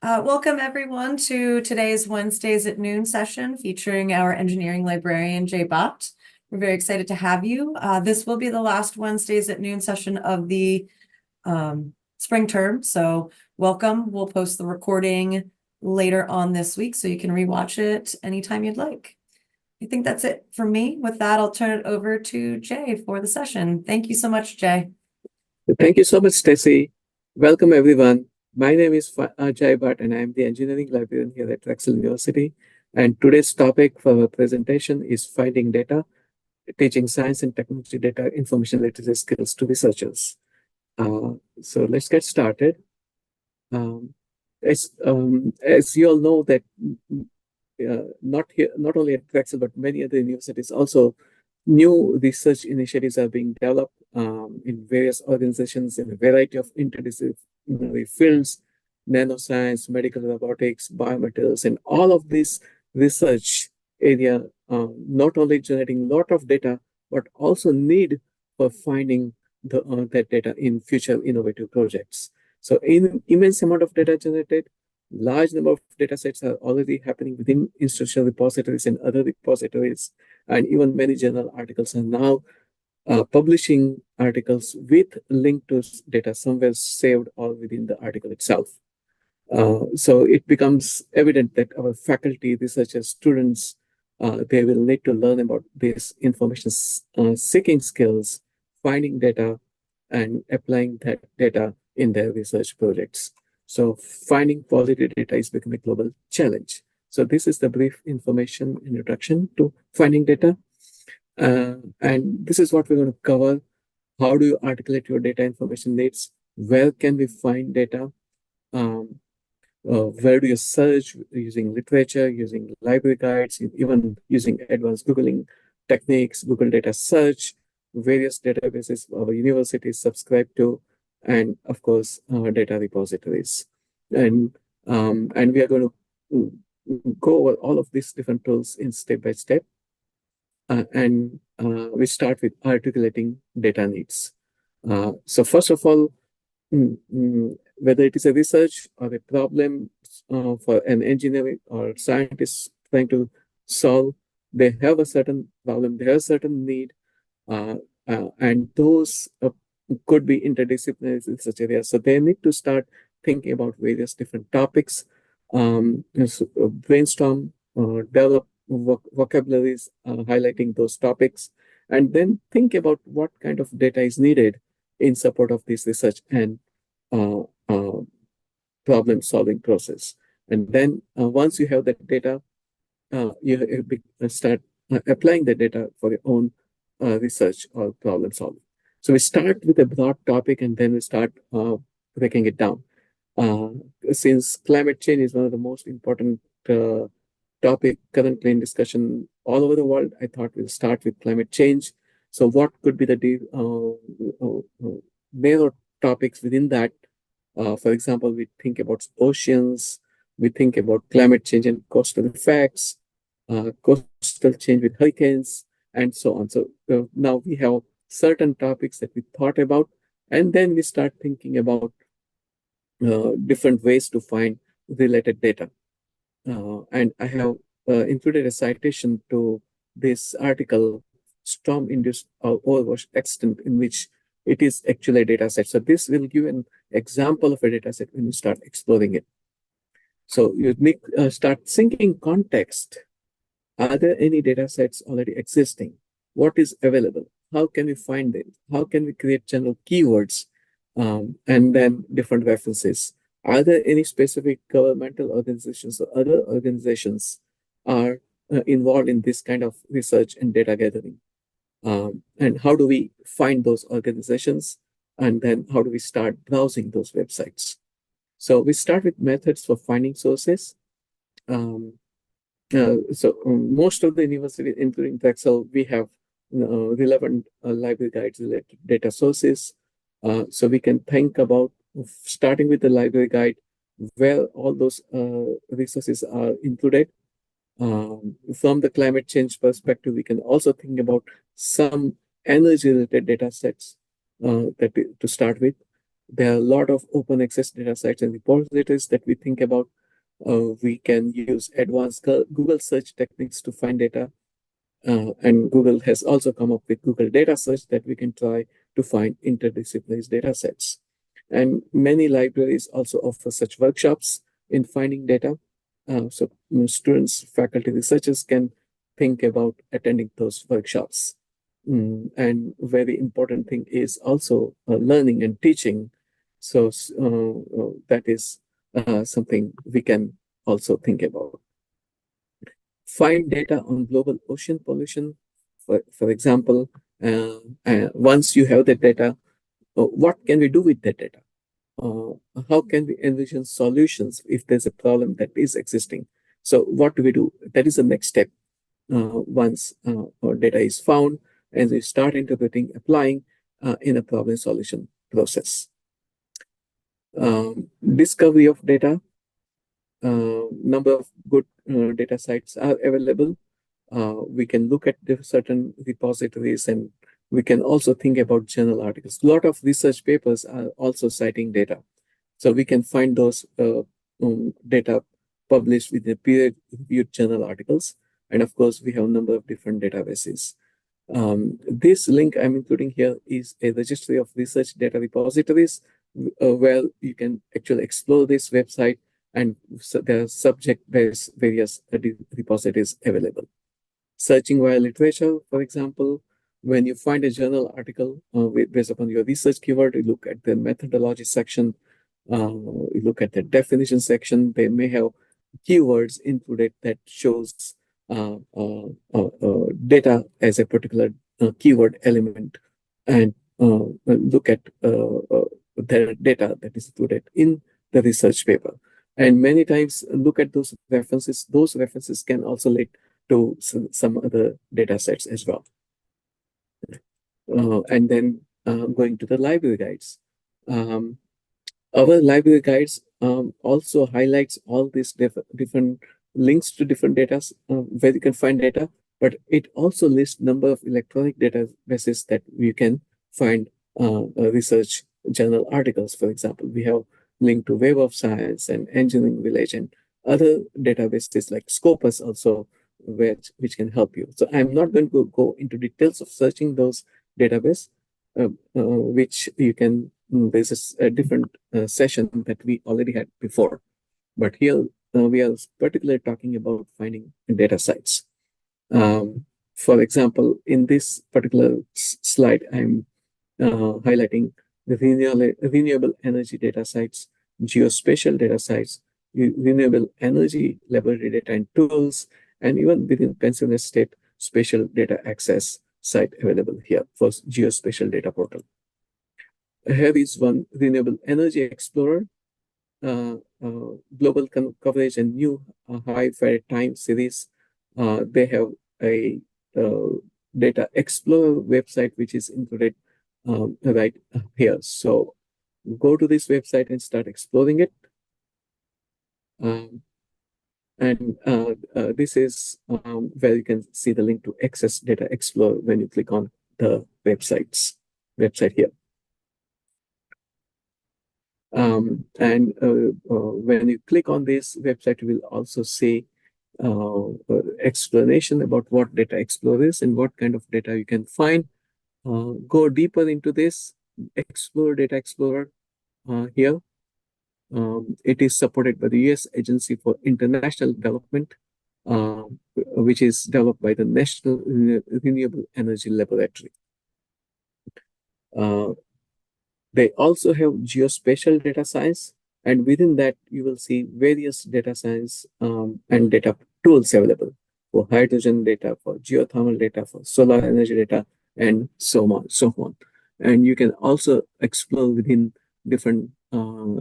Welcome everyone to today's Wednesdays at Noon session featuring our engineering librarian, Jay Bhatt. We're very excited to have you. This will be the last Wednesdays at Noon session of the spring term, so welcome. We'll post the recording later on this week so you can rewatch it anytime you'd like. I think that's it for me. With that, I'll turn it over to Jay for the session. Thank you so much, Jay. Thank you so much, Stacy. Welcome, everyone. My name is Jay Bhatt, and I am the engineering librarian here at Drexel University. And today's topic for our presentation is finding data, teaching science and technology data information literacy skills to researchers. So let's get started. Um, as you all know that not only at Drexel, but many other universities also, new research initiatives are being developed in various organizations in a variety of interdisciplinary fields, nanoscience, medical robotics, biomaterials, and all of this research area not only generating a lot of data, but also need for finding that data in future innovative projects. So immense amount of data generated, large number of data sets are already happening within institutional repositories and other repositories, and even many journal articles are now publishing articles with link to data somewhere saved or within the article itself. So it becomes evident that our faculty, researchers, students, they will need to learn about these information seeking skills, finding data, and applying that data in their research projects. So finding quality data is becoming a global challenge. So this is the brief information introduction to finding data. And this is what we're going to cover. How do you articulate your data information needs? Where can we find data? Where do you search using literature, using library guides, even using advanced Googling techniques, Google data search, various databases our universities subscribe to, and of course, data repositories. And we are going to go over all of these different tools in step by step. We start with articulating data needs. So first of all, whether it is a research or a problem for an engineer or scientist trying to solve, they have a certain problem, they have a certain need, and those could be interdisciplinary in such areas. So they need to start thinking about various different topics, brainstorm, develop vocabularies highlighting those topics, and then think about what kind of data is needed in support of this research and problem-solving process. And then once you have that data, you start applying the data for your own research or problem solving. So we start with a broad topic and then we start breaking it down. Since climate change is one of the most important topic currently in discussion all over the world, I thought we'll start with climate change. So what could be the narrow topics within that? For example, we think about oceans, we think about climate change and coastal effects, coastal change with hurricanes, and so on. So now we have certain topics that we thought about, and then we start thinking about different ways to find related data. And I have included a citation to this article, Storm-Induced Overwash Extent, in which it is actually a data set. So this will give an example of a data set when you start exploring it. So you need start thinking context. Are there any data sets already existing? What is available? How can we find them? How can we create general keywords and then different references? Are there any specific governmental organizations or other organizations are involved in this kind of research and data gathering? And how do we find those organizations? And then how do we start browsing those websites? So we start with methods for finding sources. Most of the universities, including Drexel, we have relevant library guides related data sources. So we can think about starting with the library guide, where all those resources are included. From the climate change perspective, we can also think about some energy-related data sets to start with. there are a lot of open access data sites and repositories that we think about. We can use advanced Google search techniques to find data. And Google has also come up with Google Data Search that we can try to find interdisciplinary data sets. And many libraries also offer such workshops in finding data. So students, faculty, researchers can think about attending those workshops. And very important thing is also learning and teaching. So that is something we can also think about. Find data on global ocean pollution. For example, once you have the data, what can we do with that data? How can we envision solutions if there's a problem that is existing? So what do we do? That is the next step. Once our data is found, and we start interpreting, applying in a problem solution process. Discovery of data. Number of good data sites are available. We can look at the certain repositories, and we can also think about journal articles. A lot of research papers are also citing data. So we can find those data published with the peer-reviewed journal articles. And of course, we have a number of different databases. This link I'm including here is a registry of research data repositories where you can actually explore this website, and so there are subject-based various repositories available. Searching via literature, for example, when you find a journal article based upon your research keyword, you look at the methodology section, you look at the definition section. They may have keywords included that shows data as a particular keyword element, and look at the data that is included in the research paper. And many times look at those references. Those references can also lead to some other data sets as well. And then going to the library guides. Our library guides also highlights all these different links to different data where you can find data, but it also lists number of electronic databases that you can find research journal articles. For example, we have link to Web of Science and Engineering Village and other databases like Scopus also, which can help you. So I'm not going to go into details of searching those databases, which you can, there's a different session that we already had before. But here we are particularly talking about finding data sites. For example, in this particular slide, I'm highlighting the renewable energy data sites, geospatial data sites, renewable energy laboratory data and tools, and even within Pennsylvania State Spatial Data Access site available here for geospatial data portal. Here is one renewable energy explorer, global coverage and new high-fair time series. They have a data explorer website which is included right here. So go to this website and start exploring it. And this is where you can see the link to Access Data Explorer when you click on the website here. And when you click on this website, you will also see explanation about what Data Explorer is and what kind of data you can find. Go deeper into this, Explore Data Explorer here. It is supported by the U.S. Agency for International Development, which is developed by the National Renewable Energy Laboratory. They also have geospatial data science, and within that, you will see various data science and data tools available for hydrogen data, for geothermal data, for solar energy data, and so on. And you can also explore within different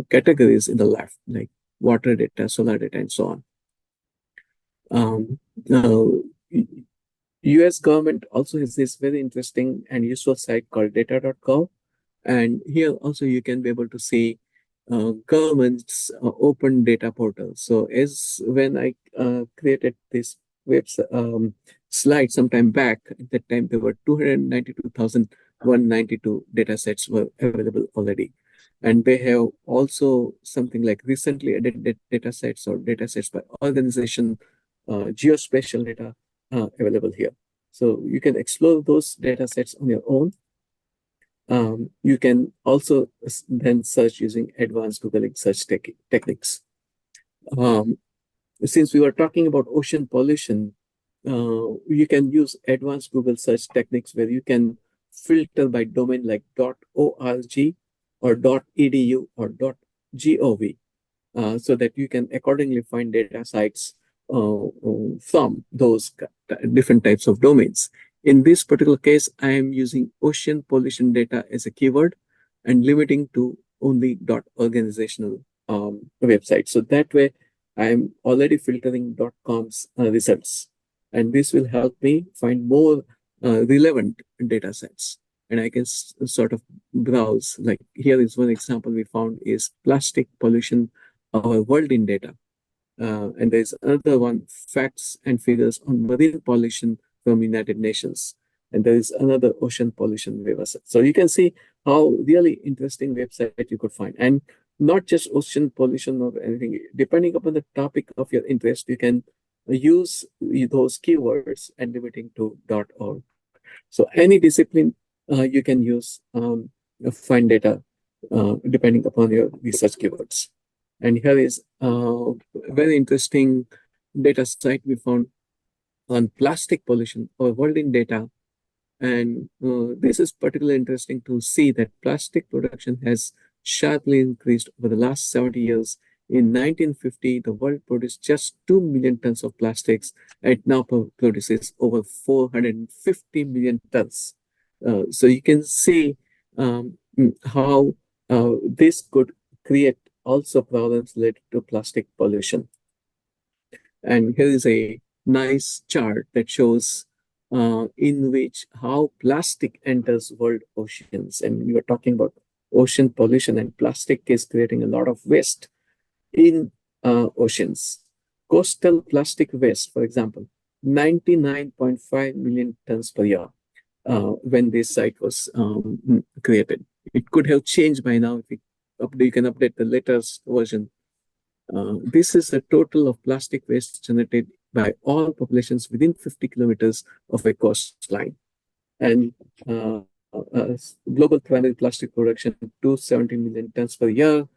categories in the left, like water data, solar data, and so on. US government also has this very interesting and useful site called data.gov. And here also you can be able to see government's open data portal. So as when I created this website slide sometime back, at that time there were 292,192 data sets were available already. And they have also something like recently added data sets or data sets by organization, geospatial data available here. So you can explore those data sets on your own. You can also then search using advanced Googling search techniques. Um, since we were talking about ocean pollution, you can use advanced Google search techniques where you can filter by domain like .org or .edu or .gov, so that you can accordingly find data sites from those different types of domains. In this particular case, I am using ocean pollution data as a keyword and limiting to only organizational websites. So that way, I am already filtering .com's results, and this will help me find more relevant data sets. And I can sort of browse. Like here is one example we found is plastic pollution, our world in data. And there's another one, facts and figures on marine pollution from United Nations. And there is another ocean pollution website. So you can see how really interesting website you could find. And not just ocean pollution or anything, depending upon the topic of your interest, you can use those keywords and limiting to .org. So any discipline you can use find data depending upon your research keywords. And here is a very interesting data site we found on plastic pollution or world in data. And this is particularly interesting to see that plastic production has sharply increased over the last 70 years. In 1950, the world produced just 2 million tons of plastics. It now produces over 450 million tons. So you can see how this could create also problems related to plastic pollution. And here is a nice chart that shows in which how plastic enters world oceans. And we were talking about ocean pollution, and plastic is creating a lot of waste in oceans. Coastal plastic waste, for example, 99.5 million tons per year when this site was created. It could have changed by now if you can update the latest version. This is a total of plastic waste generated by all populations within 50 kilometers of a coastline. And global primary plastic production, 270 million tons per year,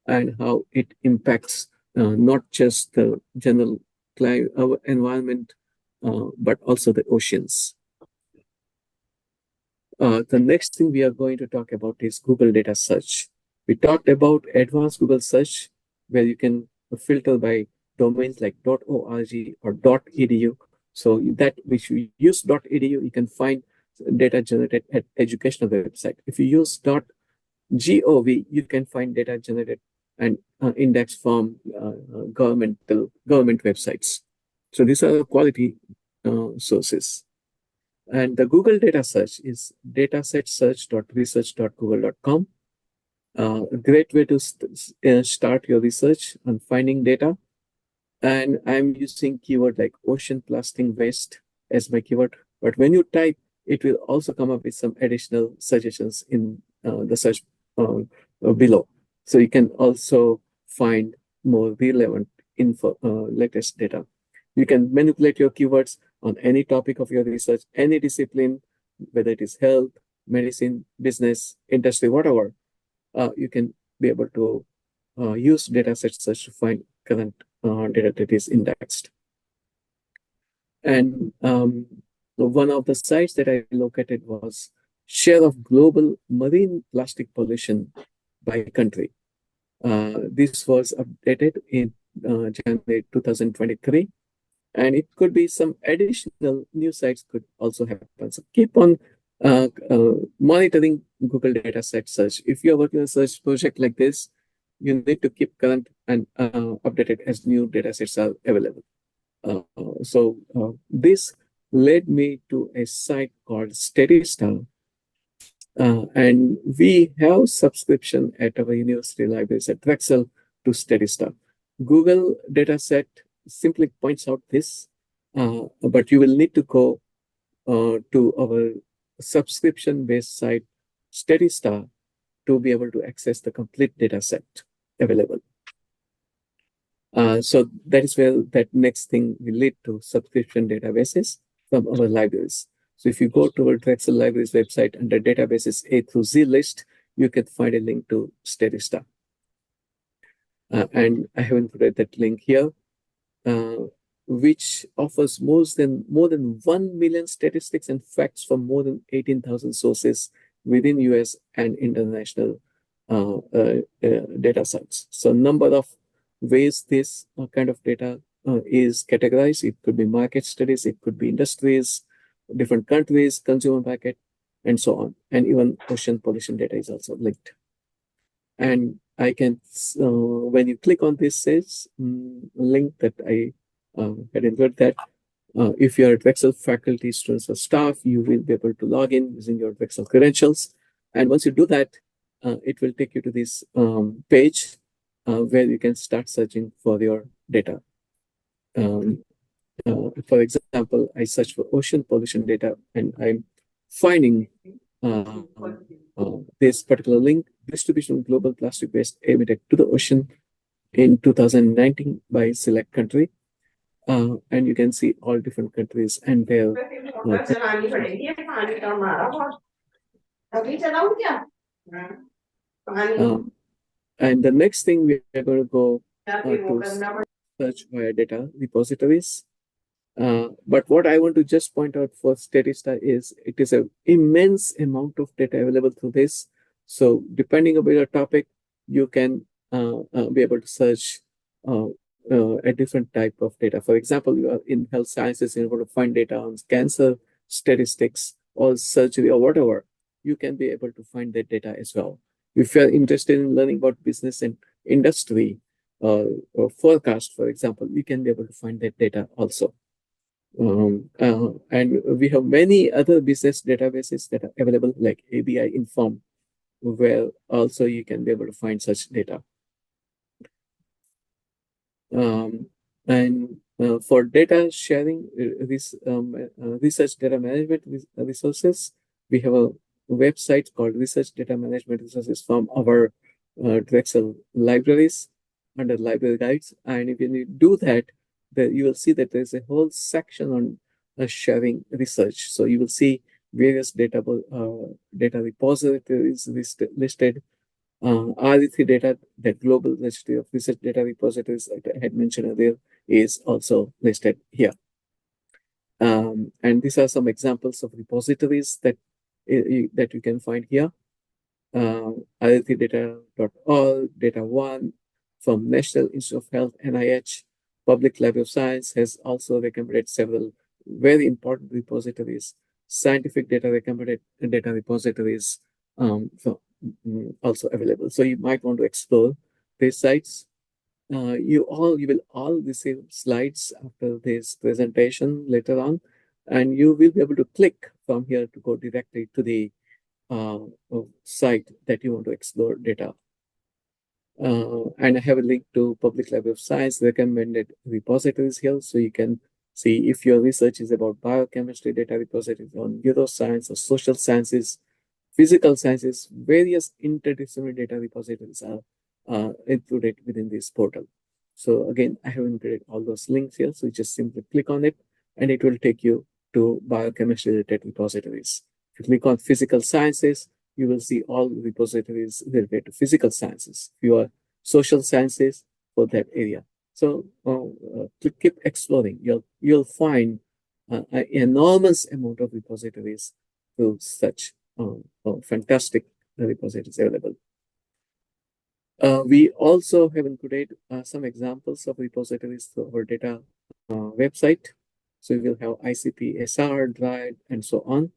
and how it impacts not just the general environment, but also the oceans. The next thing we are going to talk about is Google data search. We talked about advanced Google search, where you can filter by domains like .org or .edu. So that which you use .edu, you can find data generated at educational website. If you use .gov, you can find data generated and indexed from government websites. So these are quality sources. And the Google data search is datasetsearch.research.google.com. A great way to start your research on finding data. And I'm using keyword like ocean plastic waste as my keyword. But when you type, it will also come up with some additional suggestions in the search below. So you can also find more relevant info, latest data. You can manipulate your keywords on any topic of your research, any discipline, whether it is health, medicine, business, industry, whatever. You can be able to use dataset search to find current data that is indexed. And one of the sites that I located was share of global marine plastic pollution by country. This was updated in January 2023. And it could be some additional new sites could also happen. So keep on monitoring Google dataset search. If you are working on a search project like this, you need to keep current and updated as new datasets are available. This led me to a site called SteadyStar. And we have subscription at our university libraries at Drexel to SteadyStar. Google dataset simply points out this, but you will need to go to our subscription-based site, SteadyStar, to be able to access the complete data set available. So that is where that next thing will lead to subscription databases from our libraries. So if you go to our Drexel Libraries website under databases A through Z list, you can find a link to Statista. And I have included that link here, which offers more than 1 million statistics and facts from more than 18,000 sources within US and international data sets. So number of ways this kind of data is categorized. It could be market studies, it could be industries, different countries, consumer market, and so on. And even ocean pollution data is also linked. And I can, when you click on this link that I had included that, if you're a Drexel faculty, students, or staff, you will be able to log in using your Drexel credentials. And once you do that, it will take you to this page where you can start searching for your data. For example, I search for ocean pollution data, and I'm finding this particular link: distribution of global plastic waste emitted to the ocean in 2019 by select country. And you can see all different countries and their and the next thing we are going to go to search via data repositories. But what I want to just point out for Statista is it is an immense amount of data available through this. So depending on your topic, you can be able to search a different type of data. For example, you are in health sciences, you want to find data on cancer statistics or surgery or whatever, you can be able to find that data as well. If you're interested in learning about business and industry or forecast, for example, you can be able to find that data also. And we have many other business databases that are available, like ABI Inform, where also you can be able to find such data. And for data sharing, research data management resources, we have a website called Research Data Management Resources from our Drexel libraries under library guides. And if you do that, you will see that there's a whole section on sharing research. So you will see various data repositories listed. RE3 data, the global registry of research data repositories I had mentioned earlier, is also listed here. And these are some examples of repositories that you can find here. RE3data.org, Data One from National Institute of Health, NIH, Public Library of Science has also recommended several very important repositories. Scientific data recommended data repositories also available. So you might want to explore these sites. You will all receive slides after this presentation later on, and you will be able to click from here to go directly to the site that you want to explore data. And I have a link to Public Library of Science recommended repositories here, so you can see if your research is about biochemistry data repositories on neuroscience or social sciences, physical sciences, various interdisciplinary data repositories are included within this portal. So again, I have included all those links here. So you just simply click on it and it will take you to biochemistry related repositories. If you click on physical sciences, you will see all repositories related to physical sciences. If you are social sciences, for that area. So keep exploring. You'll find an enormous amount of repositories to such fantastic repositories available. We also have included some examples of repositories to our data website. So we will have ICP, SR, DRIVE, and so on.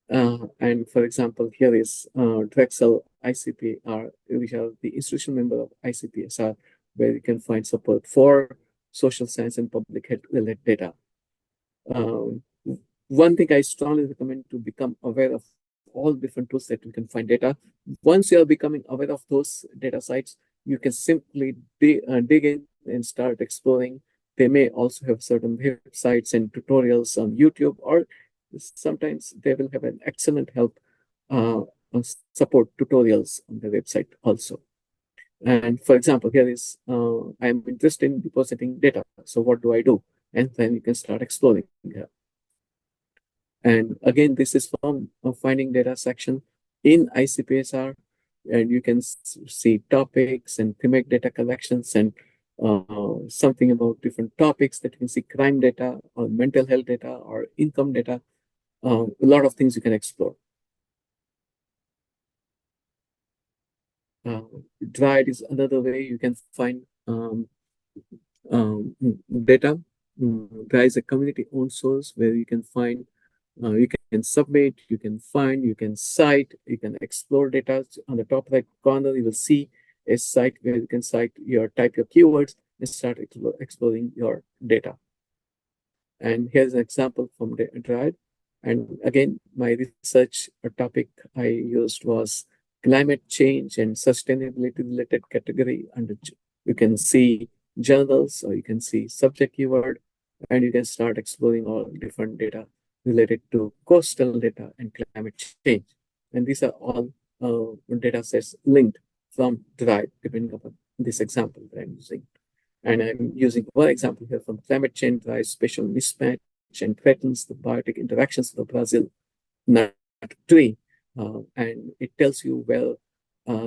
And for example, here is Drexel ICPR. We have the institutional member of ICPSR, where you can find support for social science and public health related data. One thing I strongly recommend to become aware of all different tools that you can find data. Once you are becoming aware of those data sites, you can simply dig in and start exploring. They may also have certain websites and tutorials on YouTube, or sometimes they will have an excellent help support tutorials on the website also. And for example, here is I'm interested in depositing data. So what do I do? And then you can start exploring here. And again, this is from finding data section in ICPSR, and you can see topics and thematic data collections and something about different topics that you can see crime data or mental health data or income data. A lot of things you can explore. Dried is another way you can find data. There is a community-owned source where you can find, you can submit, you can find, you can cite, you can explore data. On the top right corner, you will see a site where you can type your keywords and start exploring your data. And here's an example from Dried. And again, my research topic I used was climate change and sustainability related category. And you can see journals, or you can see subject keyword, and you can start exploring all different data related to coastal data and climate change. And these are all data sets linked from Drive, depending upon this example that I'm using. And I'm using one example here from climate change drives spatial mismatch and threatens the biotic interactions of the Brazil nut tree. And it tells you where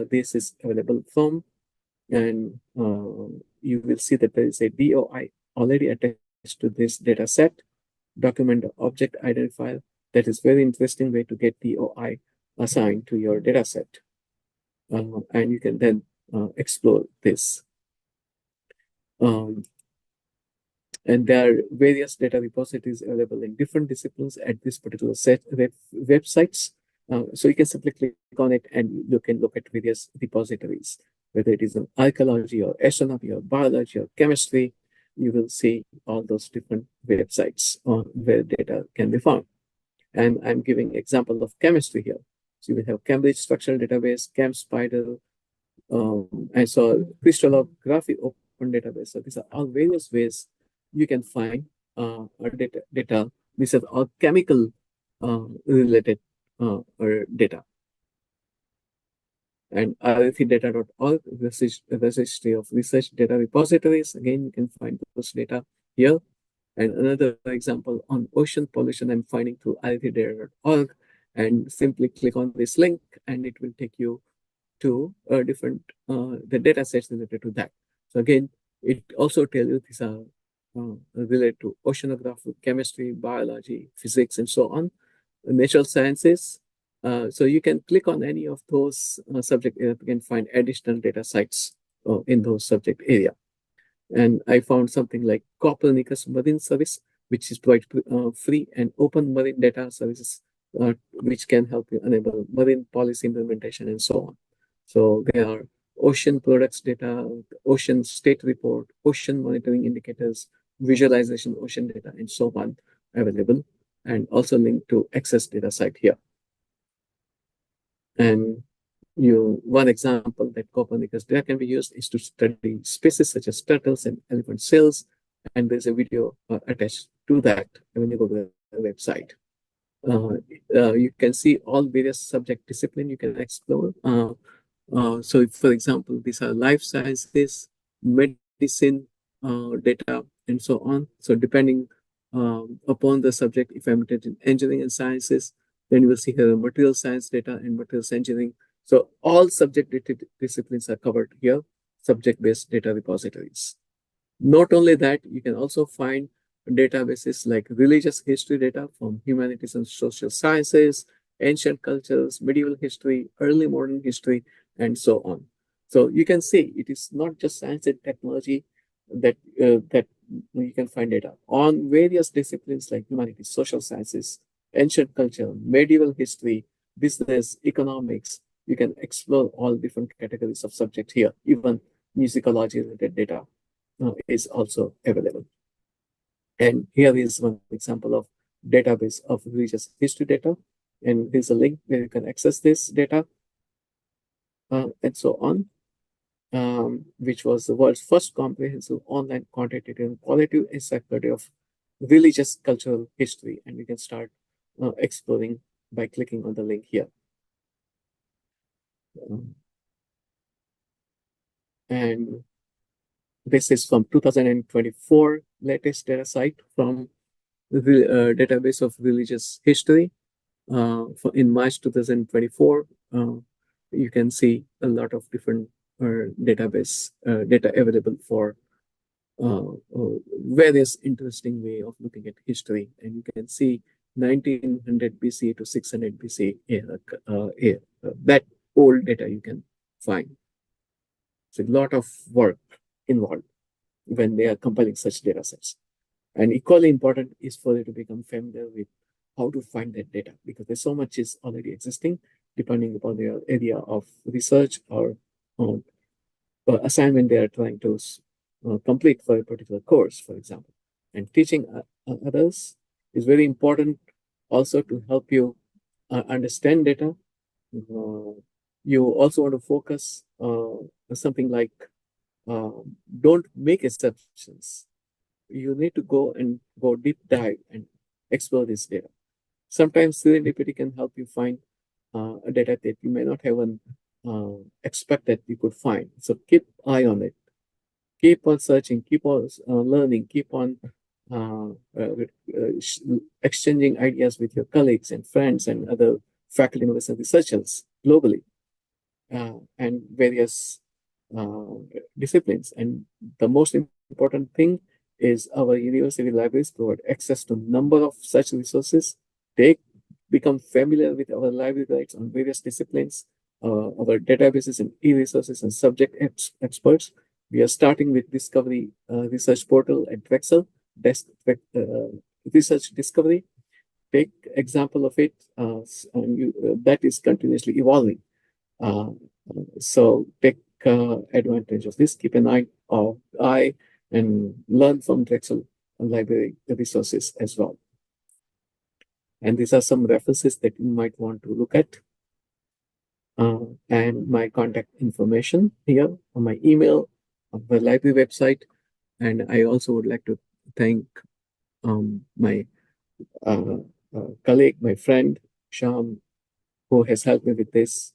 this is available from. And you will see that there is a DOI already attached to this data set, document object identifier. That is very interesting way to get DOI assigned to your data set. And you can then explore this. And there are various data repositories available in different disciplines at this particular set websites. So you can simply click on it and you can look at various repositories, whether it is in archaeology or astronomy or biology or chemistry. You will see all those different websites where data can be found. And I'm giving example of chemistry here. So you will have Cambridge Structural Database, ChemSpider, and so crystallography open database. So these are all various ways you can find data. These are all chemical related data. And rfdata.org, registry of research data repositories. Again, you can find those data here. And another example on ocean pollution, I'm finding through rfdata.org, and simply click on this link and it will take you to the data sets related to that. So again, it also tells you these are related to oceanography, chemistry, biology, physics, and so on, natural sciences. So you can click on any of those subject areas. You can find additional data sites in those subject area. And I found something like Copernicus Marine Service, which is provide free and open marine data services, which can help you enable marine policy implementation and so on. So there are ocean products data, ocean state report, ocean monitoring indicators, visualization ocean data, and so on available, and also linked to access data site here. And one example that Copernicus data can be used is to study species such as turtles and elephant seals. And there's a video attached to that when you go to the website. You can see all various subject discipline you can explore. So for example, these are life sciences, medicine data, and so on. So depending upon the subject, if I'm interested in engineering and sciences, then you will see here material science data and materials engineering. So all subject disciplines are covered here, subject-based data repositories. Not only that, you can also find databases like religious history data from humanities and social sciences, ancient cultures, medieval history, early modern history, and so on. So you can see it is not just science and technology that you can find data on various disciplines like humanities, social sciences, ancient culture, medieval history, business, economics. You can explore all different categories of subject here. Even musicology related data is also available. And here is one example of database of religious history data. And there's a link where you can access this data and so on, which was the world's first comprehensive online quantitative and qualitative encyclopedia of religious cultural history. And you can start exploring by clicking on the link here. And this is from 2024 latest data site from the database of religious history. In March 2024, you can see a lot of different database data available for various interesting way of looking at history. And you can see 1900 BC to 600 BC that old data you can find. It's a lot of work involved when they are compiling such data sets. And equally important is for you to become familiar with how to find that data, because there's so much is already existing depending upon their area of research or assignment they are trying to complete for a particular course, for example. And teaching others is very important also to help you understand data. You also want to focus something like don't make exceptions. You need to go deep dive and explore this data. Sometimes serendipity can help you find a data that you may not have expect that you could find. So keep eye on it. Keep on searching, keep on learning, keep on exchanging ideas with your colleagues and friends and other faculty members and researchers globally and various disciplines. And the most important thing is our university libraries provide access to number of such resources. Become familiar with our library guides on various disciplines, our databases and e-resources and subject experts. We are starting with Discovery Research Portal at Drexel, Research Discovery. Take example of it, that is continuously evolving. So take advantage of this. Keep an eye and learn from Drexel library resources as well. And these are some references that you might want to look at. And my contact information here on my email, on the library website. And I also would like to thank my colleague, my friend, Sham, who has helped me with this,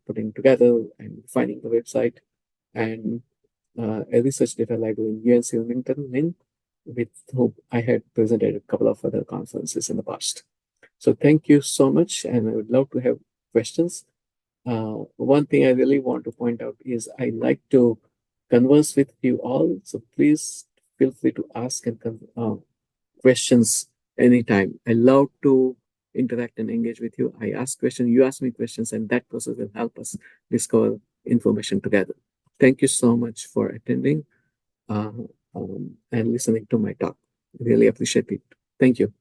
putting together and finding the website, and a research data library in UNC Wilmington, Lynn, with whom I had presented a couple of other conferences in the past. So thank you so much, and I would love to have questions. One thing I really want to point out is I like to converse with you all, so please feel free to ask and questions anytime. I love to interact and engage with you. I ask questions, you ask me questions, and that process will help us discover information together. Thank you so much for attending and listening to my talk. Really appreciate it. Thank you.